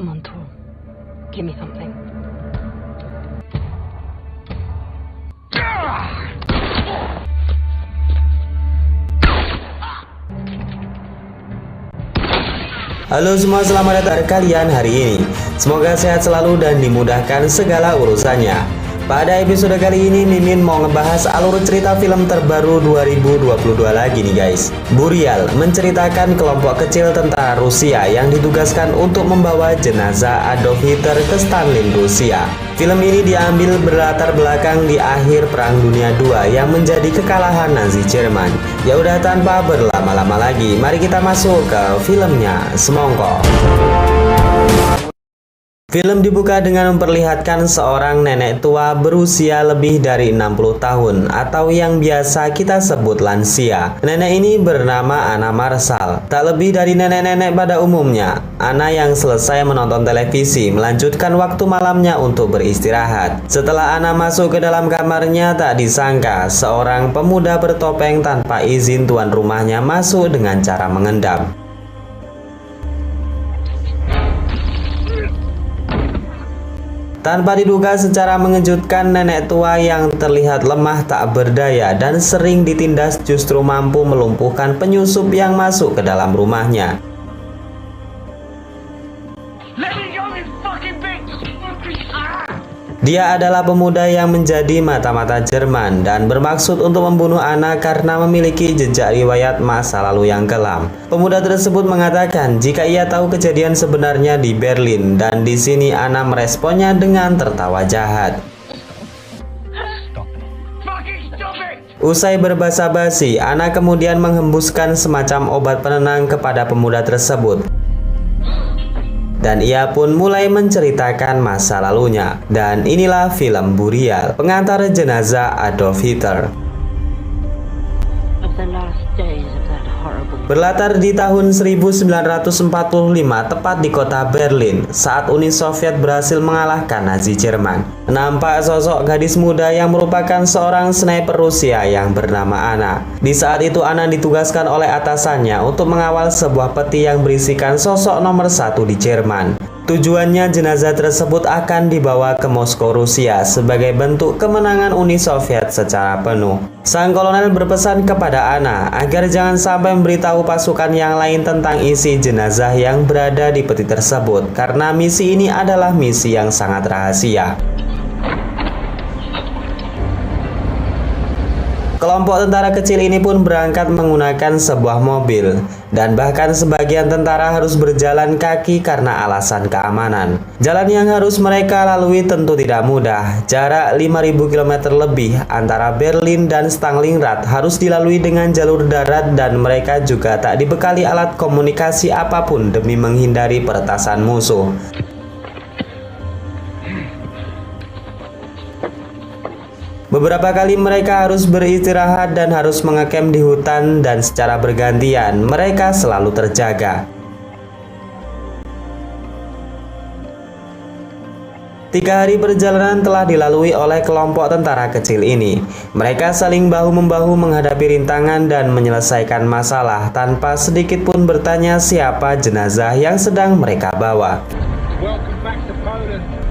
Come on, Tor. Give me something. Halo semua, selamat datang kalian hari ini. Semoga sehat selalu dan dimudahkan segala urusannya. Pada episode kali ini Mimin mau ngebahas alur cerita film terbaru 2022 lagi nih guys. Burial menceritakan kelompok kecil tentara Rusia yang ditugaskan untuk membawa jenazah Adolf Hitler ke Stalin, Rusia. Film ini diambil berlatar belakang di akhir Perang Dunia II yang menjadi kekalahan Nazi Jerman. Ya udah, tanpa berlama-lama lagi, mari kita masuk ke filmnya. Semongko. Film dibuka dengan memperlihatkan seorang nenek tua berusia lebih dari 60 tahun atau yang biasa kita sebut lansia. Nenek ini bernama Anna Marshall. Tak lebih dari nenek-nenek pada umumnya. Anna yang selesai menonton televisi melanjutkan waktu malamnya untuk beristirahat. Setelah Anna masuk ke dalam kamarnya, tak disangka seorang pemuda bertopeng tanpa izin tuan rumahnya masuk dengan cara mengendam. Tanpa diduga secara mengejutkan, nenek tua yang terlihat lemah tak berdaya dan sering ditindas justru mampu melumpuhkan penyusup yang masuk ke dalam rumahnya. Dia adalah pemuda yang menjadi mata-mata Jerman dan bermaksud untuk membunuh Anna karena memiliki jejak riwayat masa lalu yang kelam. Pemuda tersebut mengatakan jika ia tahu kejadian sebenarnya di Berlin, dan di sini Anna meresponnya dengan tertawa jahat. Usai berbasa-basi, Anna kemudian menghembuskan semacam obat penenang kepada pemuda tersebut. Dan ia pun mulai menceritakan masa lalunya. Dan inilah film Burial, pengantar jenazah Adolf Hitler. Berlatar di tahun 1945, tepat di kota Berlin, saat Uni Soviet berhasil mengalahkan Nazi Jerman. Nampak sosok gadis muda yang merupakan seorang sniper Rusia yang bernama Anna. Di saat itu Anna ditugaskan oleh atasannya untuk mengawal sebuah peti yang berisikan sosok nomor 1 di Jerman. Tujuannya jenazah tersebut akan dibawa ke Moskow, Rusia sebagai bentuk kemenangan Uni Soviet secara penuh. Sang kolonel berpesan kepada Anna agar jangan sampai memberitahu pasukan yang lain tentang isi jenazah yang berada di peti tersebut, karena misi ini adalah misi yang sangat rahasia. Kelompok tentara kecil ini pun berangkat menggunakan sebuah mobil, dan bahkan sebagian tentara harus berjalan kaki karena alasan keamanan. Jalan yang harus mereka lalui tentu tidak mudah. Jarak 5.000 km lebih antara Berlin dan Stalingrad harus dilalui dengan jalur darat, dan mereka juga tak dibekali alat komunikasi apapun demi menghindari peretasan musuh. Beberapa kali mereka harus beristirahat dan harus mengecamp di hutan, dan secara bergantian mereka selalu terjaga. 3 hari perjalanan telah dilalui oleh kelompok tentara kecil ini. Mereka saling bahu-membahu menghadapi rintangan dan menyelesaikan masalah tanpa sedikit pun bertanya siapa jenazah yang sedang mereka bawa. Welcome back to Poland.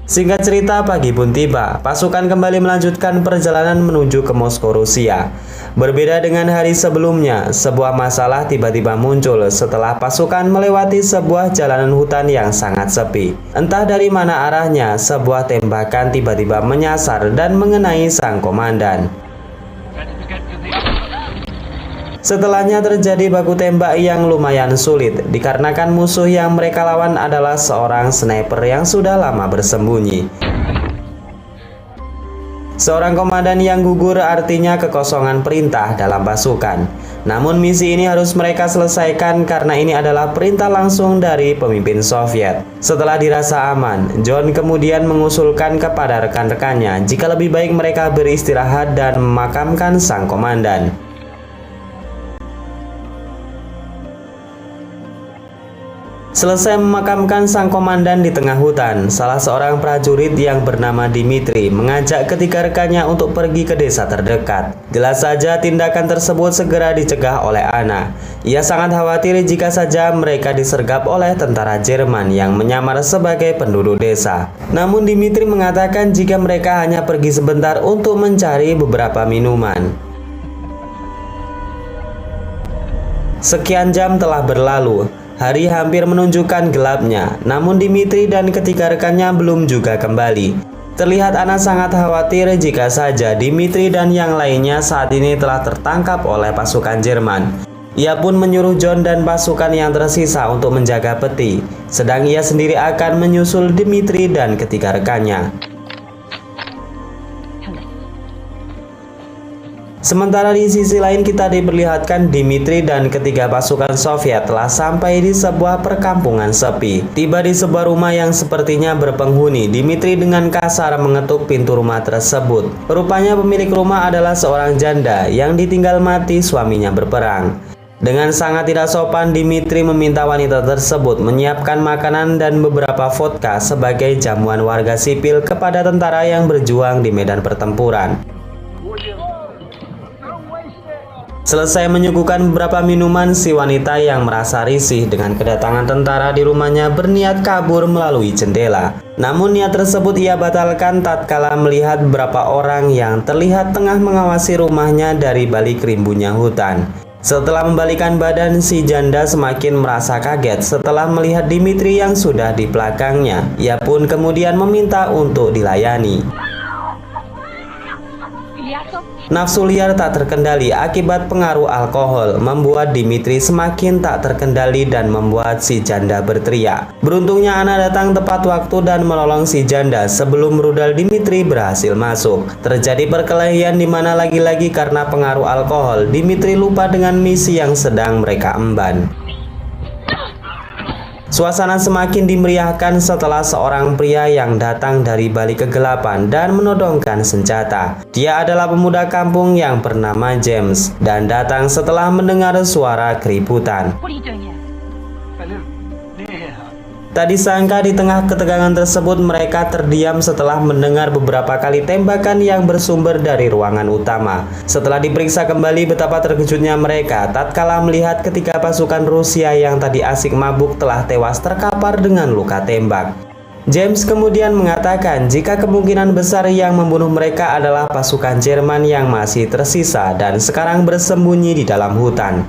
Singkat cerita, pagi pun tiba. Pasukan kembali melanjutkan perjalanan menuju ke Moskow, Rusia. Berbeda dengan hari sebelumnya, sebuah masalah tiba-tiba muncul setelah pasukan melewati sebuah jalanan hutan yang sangat sepi. Entah dari mana arahnya, sebuah tembakan tiba-tiba menyasar dan mengenai sang komandan. Setelahnya terjadi baku tembak yang lumayan sulit, dikarenakan musuh yang mereka lawan adalah seorang sniper yang sudah lama bersembunyi. Seorang komandan yang gugur artinya kekosongan perintah dalam pasukan. Namun misi ini harus mereka selesaikan karena ini adalah perintah langsung dari pemimpin Soviet. Setelah dirasa aman, John kemudian mengusulkan kepada rekan-rekannya jika lebih baik mereka beristirahat dan memakamkan sang komandan. Selesai memakamkan sang komandan di tengah hutan, salah seorang prajurit yang bernama Dimitri mengajak ketiga rekannya untuk pergi ke desa terdekat. Jelas saja tindakan tersebut segera dicegah oleh Anna. Ia sangat khawatir jika saja mereka disergap oleh tentara Jerman yang menyamar sebagai penduduk desa. Namun Dimitri mengatakan jika mereka hanya pergi sebentar untuk mencari beberapa minuman. Sekian jam telah berlalu. Hari hampir menunjukkan gelapnya, namun Dimitri dan ketiga rekannya belum juga kembali. Terlihat Anna sangat khawatir jika saja Dimitri dan yang lainnya saat ini telah tertangkap oleh pasukan Jerman. Ia pun menyuruh John dan pasukan yang tersisa untuk menjaga peti, sedang ia sendiri akan menyusul Dimitri dan ketiga rekannya. Sementara di sisi lain kita diperlihatkan Dimitri dan ketiga pasukan Soviet telah sampai di sebuah perkampungan sepi. Tiba di sebuah rumah yang sepertinya berpenghuni, Dimitri dengan kasar mengetuk pintu rumah tersebut. Rupanya pemilik rumah adalah seorang janda yang ditinggal mati suaminya berperang. Dengan sangat tidak sopan, Dimitri meminta wanita tersebut menyiapkan makanan dan beberapa vodka sebagai jamuan warga sipil kepada tentara yang berjuang di medan pertempuran. Selesai menyuguhkan beberapa minuman, si wanita yang merasa risih dengan kedatangan tentara di rumahnya berniat kabur melalui jendela. Namun niat tersebut ia batalkan tatkala melihat beberapa orang yang terlihat tengah mengawasi rumahnya dari balik rimbunnya hutan. Setelah membalikan badan, si janda semakin merasa kaget setelah melihat Dimitri yang sudah di belakangnya. Ia pun kemudian meminta untuk dilayani. Nafsu liar tak terkendali akibat pengaruh alkohol membuat Dimitri semakin tak terkendali dan membuat si janda berteriak. Beruntungnya Anna datang tepat waktu dan menolong si janda sebelum rudal Dimitri berhasil masuk. Terjadi perkelahian di mana lagi-lagi karena pengaruh alkohol, Dimitri lupa dengan misi yang sedang mereka emban. Suasana semakin dimeriahkan setelah seorang pria yang datang dari balik kegelapan dan menodongkan senjata. Dia adalah pemuda kampung yang bernama James dan datang setelah mendengar suara keributan. Tak disangka di tengah ketegangan tersebut mereka terdiam setelah mendengar beberapa kali tembakan yang bersumber dari ruangan utama. Setelah diperiksa kembali, betapa terkejutnya mereka tatkala melihat ketika pasukan Rusia yang tadi asik mabuk telah tewas terkapar dengan luka tembak. James kemudian mengatakan jika kemungkinan besar yang membunuh mereka adalah pasukan Jerman yang masih tersisa dan sekarang bersembunyi di dalam hutan.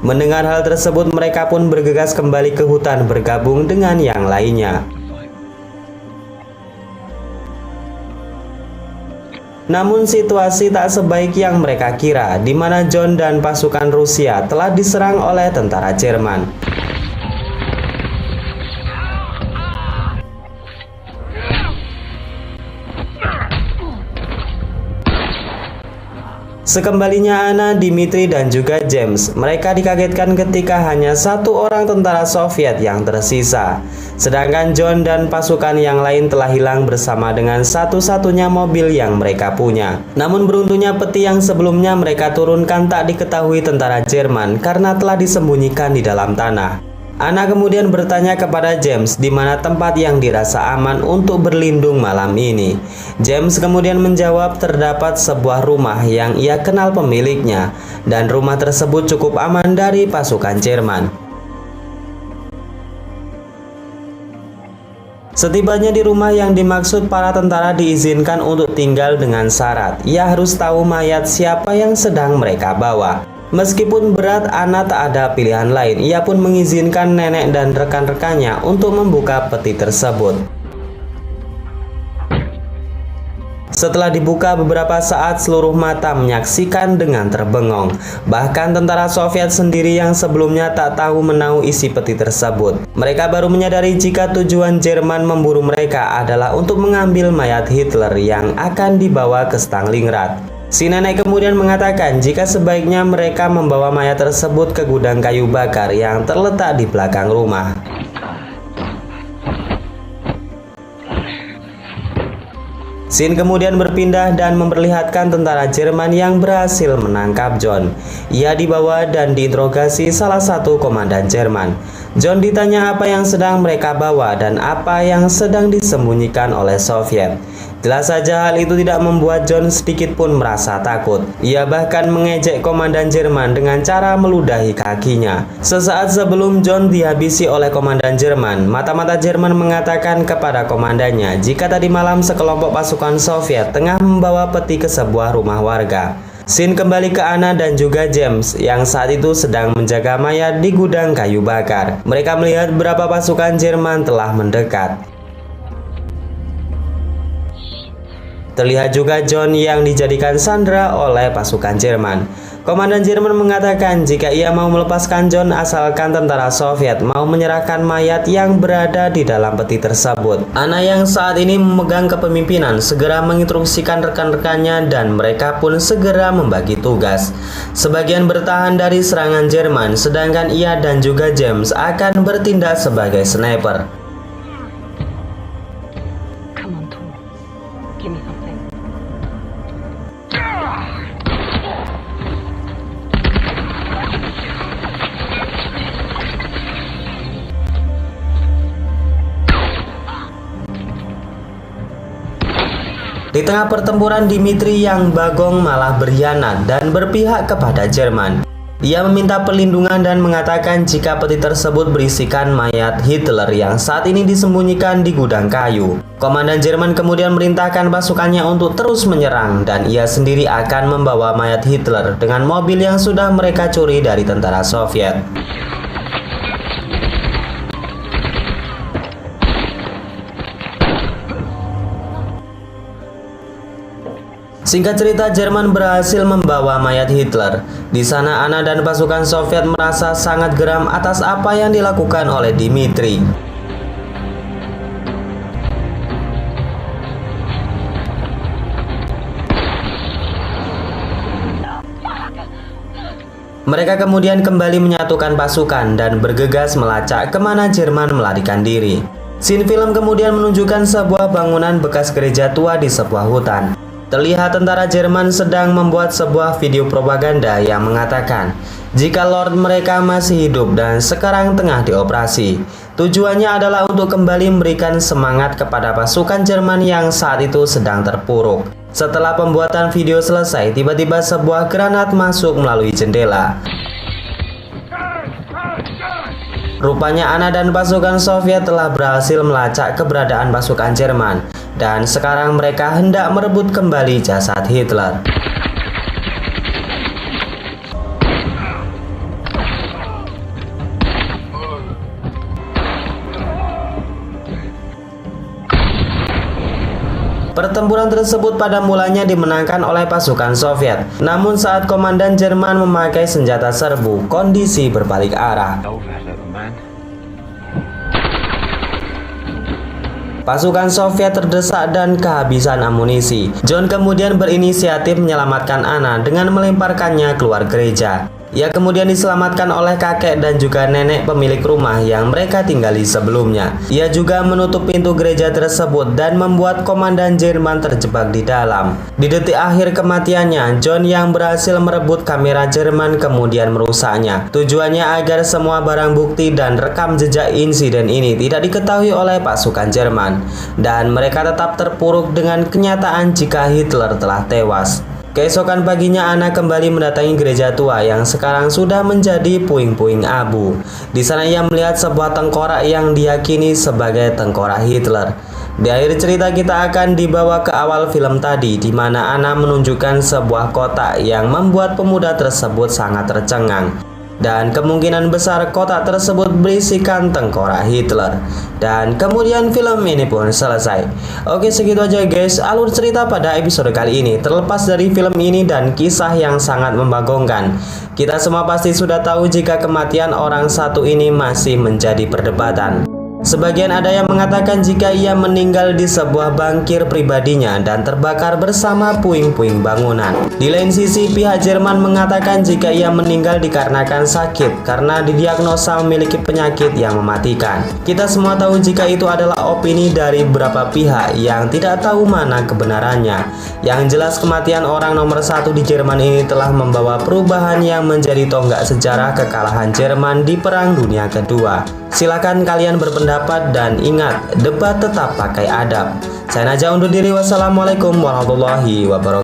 Mendengar hal tersebut, mereka pun bergegas kembali ke hutan bergabung dengan yang lainnya. Namun situasi tak sebaik yang mereka kira, di mana John dan pasukan Rusia telah diserang oleh tentara Jerman. Sekembalinya Anna, Dimitri, dan juga James, mereka dikagetkan ketika hanya satu orang tentara Soviet yang tersisa. Sedangkan John dan pasukan yang lain telah hilang bersama dengan satu-satunya mobil yang mereka punya. Namun beruntungnya peti yang sebelumnya mereka turunkan tak diketahui tentara Jerman karena telah disembunyikan di dalam tanah. Anna kemudian bertanya kepada James di mana tempat yang dirasa aman untuk berlindung malam ini. James kemudian menjawab terdapat sebuah rumah yang ia kenal pemiliknya dan rumah tersebut cukup aman dari pasukan Jerman. Setibanya di rumah yang dimaksud, para tentara diizinkan untuk tinggal dengan syarat ia harus tahu mayat siapa yang sedang mereka bawa. Meskipun berat, Anna tak ada pilihan lain. Ia pun mengizinkan nenek dan rekan-rekannya untuk membuka peti tersebut. Setelah dibuka beberapa saat, seluruh mata menyaksikan dengan terbengong. Bahkan tentara Soviet sendiri yang sebelumnya tak tahu menahu isi peti tersebut. Mereka baru menyadari jika tujuan Jerman memburu mereka adalah untuk mengambil mayat Hitler yang akan dibawa ke Stalingrad. Si nenek kemudian mengatakan jika sebaiknya mereka membawa mayat tersebut ke gudang kayu bakar yang terletak di belakang rumah. Scene kemudian berpindah dan memperlihatkan tentara Jerman yang berhasil menangkap John. Ia dibawa dan diinterogasi salah satu komandan Jerman. John ditanya apa yang sedang mereka bawa dan apa yang sedang disembunyikan oleh Soviet. Jelas saja hal itu tidak membuat John sedikit pun merasa takut. Ia bahkan mengejek komandan Jerman dengan cara meludahi kakinya. Sesaat sebelum John dihabisi oleh komandan Jerman, mata-mata Jerman mengatakan kepada komandannya jika tadi malam sekelompok pasukan Soviet tengah membawa peti ke sebuah rumah warga. Scene kembali ke Anna dan juga James yang saat itu sedang menjaga mayat di gudang kayu bakar. Mereka melihat berapa pasukan Jerman telah mendekat. Terlihat juga John yang dijadikan sandera oleh pasukan Jerman. Komandan Jerman mengatakan jika ia mau melepaskan John asalkan tentara Soviet mau menyerahkan mayat yang berada di dalam peti tersebut. Anna yang saat ini memegang kepemimpinan segera menginstruksikan rekan-rekannya dan mereka pun segera membagi tugas. Sebagian bertahan dari serangan Jerman, sedangkan ia dan juga James akan bertindak sebagai sniper. Come on, Thor. Give me something. Di tengah pertempuran, Dimitri yang bagong malah berkhianat dan berpihak kepada Jerman. Ia meminta perlindungan dan mengatakan jika peti tersebut berisikan mayat Hitler yang saat ini disembunyikan di gudang kayu. Komandan Jerman kemudian merintahkan pasukannya untuk terus menyerang dan ia sendiri akan membawa mayat Hitler dengan mobil yang sudah mereka curi dari tentara Soviet. Singkat cerita, Jerman berhasil membawa mayat Hitler. Di sana Anna dan pasukan Soviet merasa sangat geram atas apa yang dilakukan oleh Dimitri. Mereka kemudian kembali menyatukan pasukan dan bergegas melacak kemana Jerman melarikan diri. Scene film kemudian menunjukkan sebuah bangunan bekas gereja tua di sebuah hutan. Terlihat tentara Jerman sedang membuat sebuah video propaganda yang mengatakan jika Lord mereka masih hidup dan sekarang tengah dioperasi. Tujuannya adalah untuk kembali memberikan semangat kepada pasukan Jerman yang saat itu sedang terpuruk. Setelah pembuatan video selesai, tiba-tiba sebuah granat masuk melalui jendela. Rupanya Anna dan pasukan Soviet telah berhasil melacak keberadaan pasukan Jerman. Dan sekarang mereka hendak merebut kembali jasad Hitler. Pertempuran tersebut pada mulanya dimenangkan oleh pasukan Soviet. Namun saat komandan Jerman memakai senjata serbu, kondisi berbalik arah. Pasukan Soviet terdesak dan kehabisan amunisi. John kemudian berinisiatif menyelamatkan Anna dengan melemparkannya keluar gereja. Ia kemudian diselamatkan oleh kakek dan juga nenek pemilik rumah yang mereka tinggali sebelumnya. Ia juga menutup pintu gereja tersebut dan membuat komandan Jerman terjebak di dalam. Di detik akhir kematiannya, John yang berhasil merebut kamera Jerman kemudian merusaknya. Tujuannya agar semua barang bukti dan rekam jejak insiden ini tidak diketahui oleh pasukan Jerman. Dan mereka tetap terpuruk dengan kenyataan jika Hitler telah tewas. Keesokan paginya Anna kembali mendatangi gereja tua yang sekarang sudah menjadi puing-puing abu. Di sana ia melihat sebuah tengkorak yang diyakini sebagai tengkorak Hitler. Di akhir cerita kita akan dibawa ke awal film tadi, di mana Anna menunjukkan sebuah kotak yang membuat pemuda tersebut sangat tercengang. Dan kemungkinan besar kotak tersebut berisikan tengkorak Hitler. Dan kemudian film ini pun selesai. Oke, segitu aja guys alur cerita pada episode kali ini. Terlepas dari film ini dan kisah yang sangat membagongkan, kita semua pasti sudah tahu jika kematian orang satu ini masih menjadi perdebatan. Sebagian ada yang mengatakan jika ia meninggal di sebuah bangkir pribadinya dan terbakar bersama puing-puing bangunan. Di lain sisi, pihak Jerman mengatakan jika ia meninggal dikarenakan sakit karena didiagnosa memiliki penyakit yang mematikan. Kita semua tahu jika itu adalah opini dari beberapa pihak yang tidak tahu mana kebenarannya. Yang jelas kematian orang nomor 1 di Jerman ini telah membawa perubahan yang menjadi tonggak sejarah kekalahan Jerman di Perang Dunia Kedua. Silakan kalian berpendapat dan ingat, debat tetap pakai adab. Saya Naja undur diri. Wassalamualaikum warahmatullahi wabarakatuh.